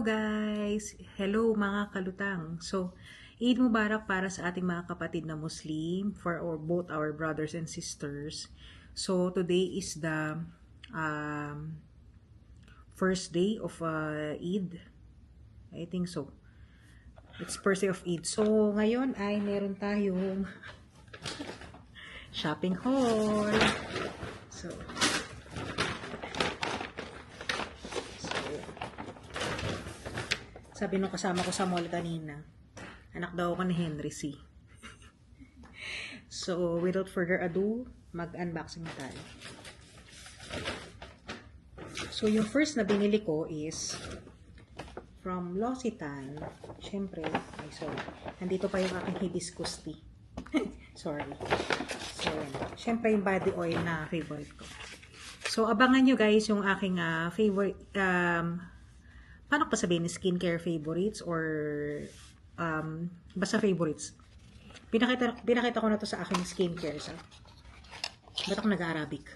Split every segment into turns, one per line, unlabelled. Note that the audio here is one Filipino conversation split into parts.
guys! Hello mga kalutang! So, Eid Mubarak para sa ating mga kapatid na Muslim, for both our brothers and sisters. So, today is the first day of Eid. I think so. It's first day of Eid. So, ngayon ay meron tayong shopping haul. So, sabi nung kasama ko sa mall kanina, anak daw ako ni Henry C. So, without further ado, mag-unboxing na tayo. So, yung first na binili ko is from L'Occitane. Siyempre, nandito pa yung aking hibiscus tea. Sorry. So, siyempre yung body oil na favorite ko. So, abangan nyo guys yung aking favorite, paano ko sabihin, skincare favorites or basta favorites. Pinakita ko na to sa aking skincare. Ba't ako nag-Arabic?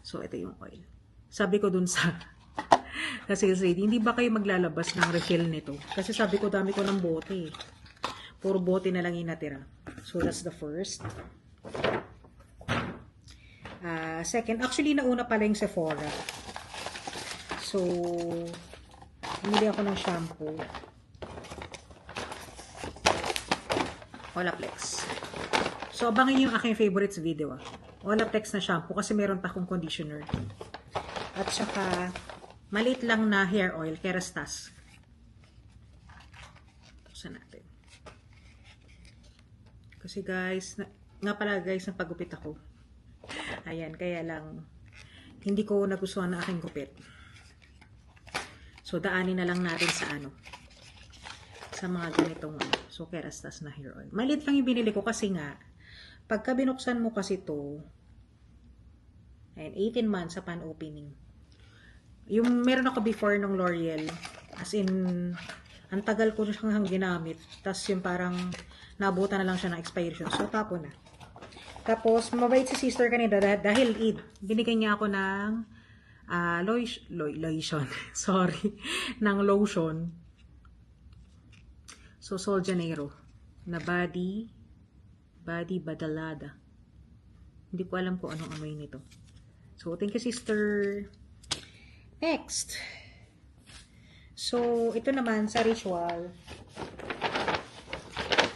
So, ito yung oil. Sabi ko dun sa sales lady, hindi ba kayo maglalabas ng refill nito? Kasi sabi ko, dami ko ng bote. Puro bote na lang yung natira. So, that's the first. Second, actually, nauna pala yung Sephora. So, bumili ako ng shampoo. Olaplex. So, abangan yung aking favorites video. Olaplex na shampoo kasi meron pa akong conditioner. At saka, maliit lang na hair oil, Kerastase. Buksan natin. Kasi guys, nga pala guys, napagupit ako. Ayan, kaya lang, hindi ko nagustuhan na aking gupit. So, daanin na lang natin sa sa mga ganitong so, Kerastase na hair oil. Maliit lang yung binili ko kasi nga, pagka binuksan mo kasi to, ayan, 18 months sa pan-opening. Yung meron ako before ng L'Oreal, as in, ang tagal ko siyang ginamit, tas yung parang nabutan na lang siya ng expiration. So, tapo na. Tapos, mabait si sister kanina dahil Eid, binigyan niya ako ng lotion. Sorry. Ng lotion. So, Sol Janeiro. Na body badalada. Hindi ko alam kung anong amoy nito. So, thank you, sister. Next. So, ito naman sa Ritual.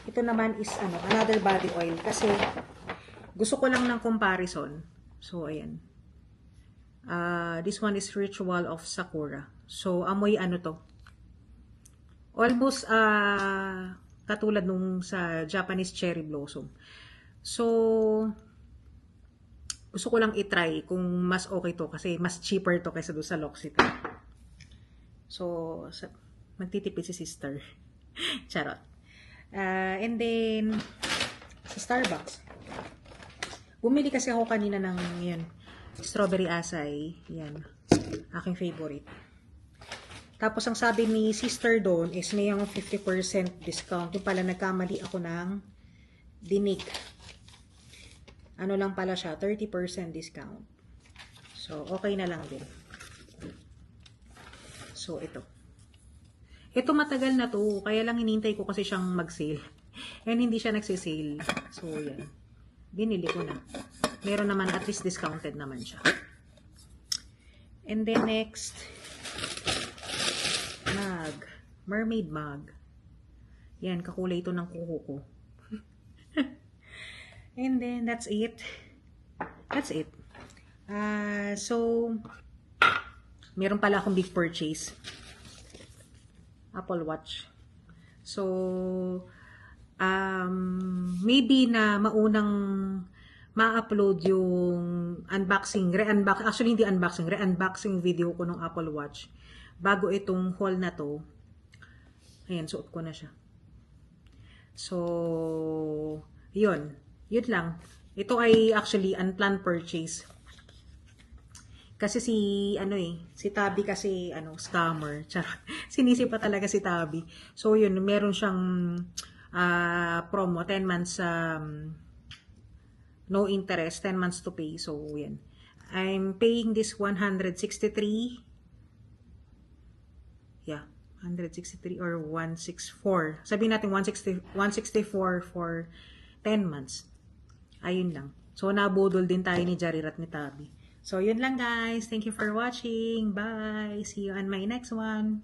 Ito naman is another body oil. Kasi, gusto ko lang ng comparison. So, ayan. This one is Ritual of Sakura. So, amoy to? Almost katulad nung sa Japanese Cherry Blossom. So, gusto ko lang itry kung mas okay to kasi mas cheaper to kaysa doon sa L'Occitane. So, magtitipid si sister. Charot. And then, sa Starbucks. Bumili kasi ako kanina ng yun, strawberry acai. Yan. Aking favorite. Tapos, ang sabi ni sister doon is may yung 50% discount. Yung pala, nagkamali ako ng dinik. Ano lang pala siya, 30% discount. So, okay na lang din. So, ito. Ito matagal na to. Kaya lang hinintay ko kasi siyang mag-sale. And hindi siya nagsisale. So, yan. Binili ko na. Meron naman, at least discounted naman siya. And then next, mug. Mermaid mug. Yan, kakulay ito ng kuko ko. And then, that's it. That's it. So, meron pala akong big purchase. Apple Watch. So, maybe na maunang ma-upload yung unboxing, actually hindi unboxing, re-unboxing video ko ng Apple Watch bago itong haul na to. Ayan, suot ko na siya. So, yun lang. Ito ay actually unplanned purchase. Kasi si Tabi kasi, scammer. Charot. Sinisi pa talaga si Tabi. So, yun, meron siyang promo, 10 months, no interest, 10 months to pay. So, yan. I'm paying this 163. Yeah, 163 or 164. Sabihin natin 164 for 10 months. Ayun lang. So, nabudol din tayo ni Jarirat ni Tabi. So, yun lang guys. Thank you for watching. Bye! See you on my next one.